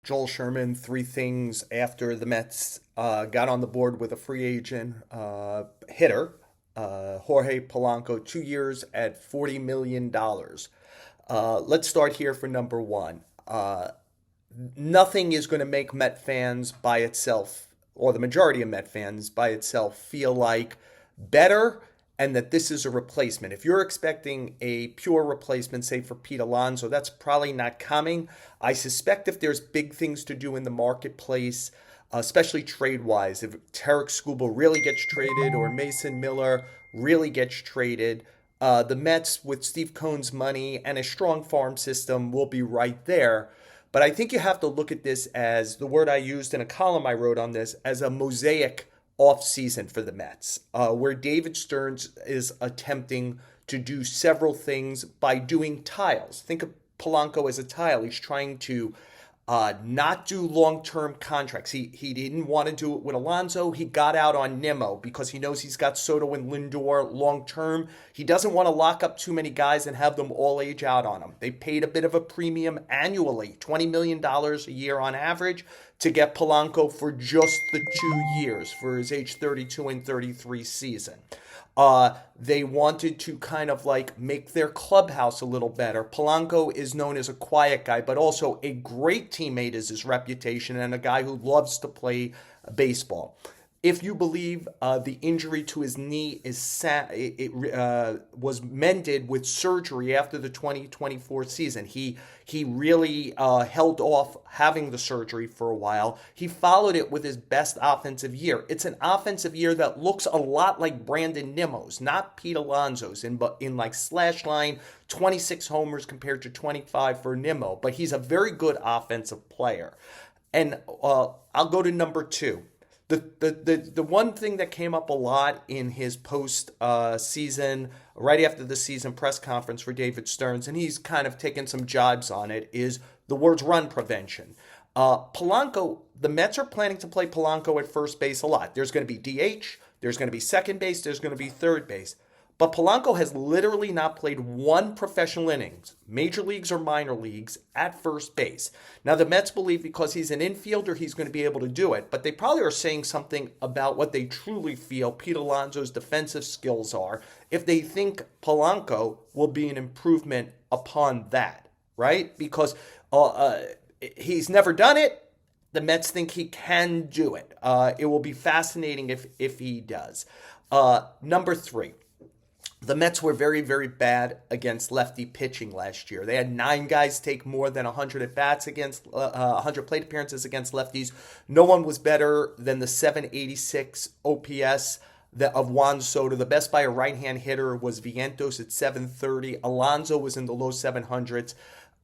Joel Sherman, three things after the Mets got on the board with a free agent hitter, Jorge Polanco, 2 years at $40 million. Let's start here for number one. Nothing is going to make Met fans by itself, or the majority of Met fans by itself, feel like better and that this is a replacement. If you're expecting a pure replacement, say for Pete Alonso, that's probably not coming. I suspect if there's big things to do in the marketplace, especially trade wise, if Tarek Skubal really gets traded or Mason Miller really gets traded, the Mets, with Steve Cohen's money and a strong farm system, will be right there. But I think you have to look at this as the word I used in a column I wrote on this as a mosaic offseason for the Mets, where David Stearns is attempting to do several things by doing tiles. Think of Polanco as a tile. He's trying to not do long-term contracts. He didn't want to do it with Alonso. He got out on Nimmo because he knows he's got Soto and Lindor long-term. He doesn't want to lock up too many guys and have them all age out on him. They paid a bit of a premium annually, $20 million a year on average, to get Polanco for just the 2 years for his age 32 and 33 season. They wanted to kind of like make their clubhouse a little better. Polanco is known as a quiet guy, but also a great teammate is his reputation, and a guy who loves to play baseball. If you believe the injury to his knee was mended with surgery after the 2024 season, he really held off having the surgery for a while. He followed it with his best offensive year. It's an offensive year that looks a lot like Brandon Nimmo's, not Pete Alonso's, in like slash line, 26 homers compared to 25 for Nimmo. But he's a very good offensive player. And I'll go to number two. The one thing that came up a lot in his post season, right after the season press conference for David Stearns, and he's kind of taken some jibes on it, is the words run prevention. Polanco, the Mets are planning to play Polanco at first base a lot. There's going to be DH, there's going to be second base, there's going to be third base. But Polanco has literally not played one professional innings, major leagues or minor leagues, at first base. Now, the Mets believe because he's an infielder, he's going to be able to do it. But they probably are saying something about what they truly feel Pete Alonso's defensive skills are if they think Polanco will be an improvement upon that, right? Because he's never done it. The Mets think he can do it. It will be fascinating if he does. Number three. The Mets were very, very bad against lefty pitching last year. They had 9 guys take more than 100 at-bats against 100 plate appearances against lefties. No one was better than the 786 OPS of Juan Soto. The best by a right-hand hitter was Vientos at 730. Alonso was in the low 700s.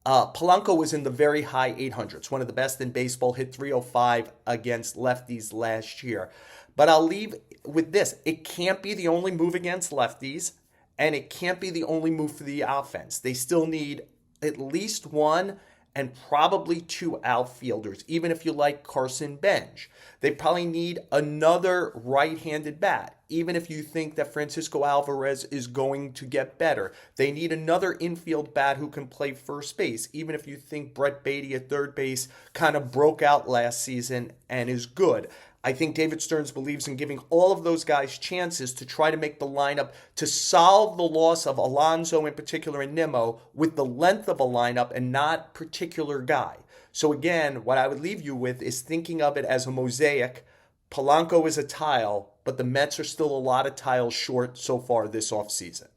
Polanco was in the very high 800s, one of the best in baseball, hit 305 against lefties last year. But I'll leave with this. It can't be the only move against lefties. And it can't be the only move for the offense. They still need at least one and probably 2 outfielders, even if you like Carson Bench. They probably need another right-handed bat, even if you think that Francisco Alvarez is going to get better. They need another infield bat who can play first base, even if you think Brett Beatty at third base kind of broke out last season and is good. I think David Stearns believes in giving all of those guys chances to try to make the lineup to solve the loss of Alonso in particular and Nimmo with the length of a lineup and not particular guy. So again, what I would leave you with is thinking of it as a mosaic. Polanco is a tile, but the Mets are still a lot of tiles short so far this offseason.